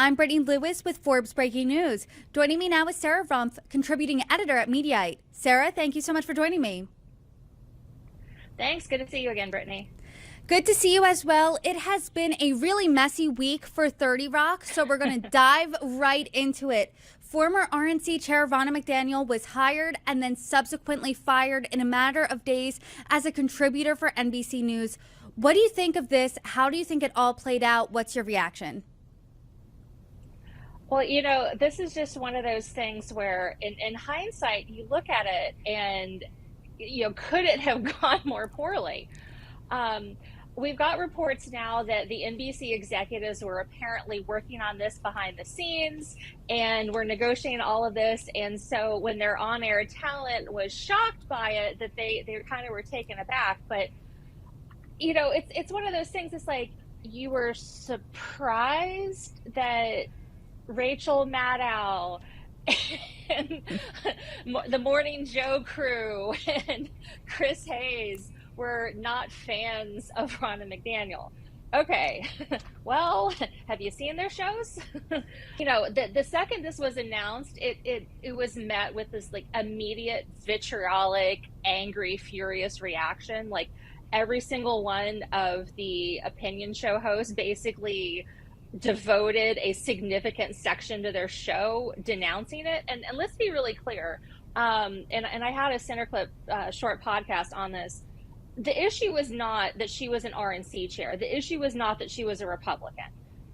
I'm Brittany Lewis with Forbes Breaking News. Joining me now is Sarah Rumpf, contributing editor at Mediaite. Sarah, thank you so much for joining me. Thanks. Good to see you again, Brittany. Good to see you as well. It has been a really messy week for 30 Rock, so we're going to dive right into it. Former RNC Chair Ronna McDaniel was hired and then subsequently fired in a matter of days as a contributor for NBC News. What do you think of this? How do you think it all played out? What's your reaction? Well, you know, this is just one of those things where in hindsight, you look at it and, you know, could it have gone more poorly? We've got reports now that the NBC executives were apparently working on this behind the scenes and were negotiating all of this. And so when their on-air talent was shocked by it, that they kind of were taken aback. But, you know, it's one of those things. It's like you were surprised that Rachel Maddow and the Morning Joe crew and Chris Hayes were not fans of Ronna McDaniel. Okay, well, have you seen their shows? You know, the second this was announced, it was met with this like immediate vitriolic, angry, furious reaction. Like every single one of the opinion show hosts basically devoted a significant section to their show denouncing it. And let's be really clear. And I had a Centerclip short podcast on this. The issue was not that she was an RNC chair. The issue was not that she was a Republican.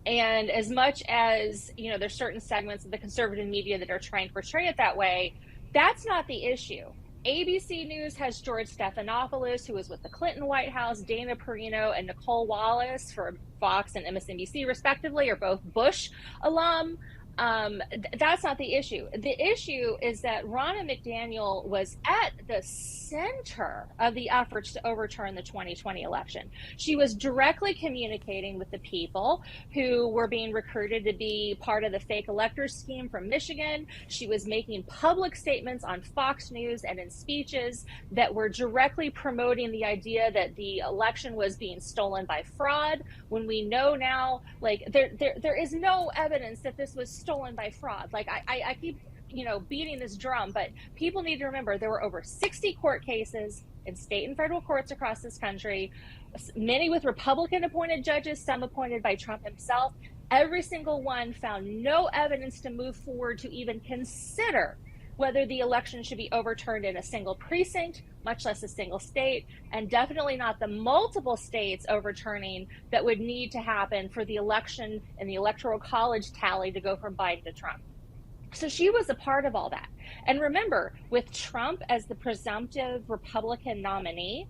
And as much as, you know, there's certain segments of the conservative media that are trying to portray it that way, that's not the issue. ABC News has George Stephanopoulos, who was with the Clinton White House, Dana Perino, and Nicole Wallace for Fox and MSNBC, respectively, are both Bush alum. That's not the issue. The issue is that Ronna McDaniel was at the center of the efforts to overturn the 2020 election. She was directly communicating with the people who were being recruited to be part of the fake electors scheme from Michigan. She was making public statements on Fox News and in speeches that were directly promoting the idea that the election was being stolen by fraud, when we know now, like, there is no evidence that this was stolen by fraud. Like I keep, you know, beating this drum, but people need to remember there were over 60 court cases in state and federal courts across this country, many with Republican appointed judges, some appointed by Trump himself. Every single one found no evidence to move forward to even consider whether the election should be overturned in a single precinct, much less a single state, and definitely not the multiple states overturning that would need to happen for the election and the electoral college tally to go from Biden to Trump. So she was a part of all that. And remember, with Trump as the presumptive Republican nominee,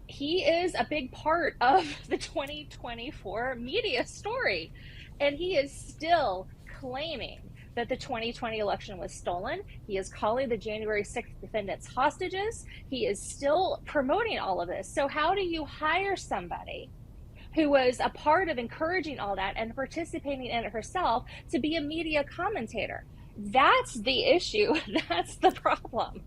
he is a big part of the 2024 media story. And he is still claiming that the 2020 election was stolen. He is calling the January 6th defendants hostages. He is still promoting all of this. So how do you hire somebody who was a part of encouraging all that and participating in it herself to be a media commentator? That's the issue. That's the problem.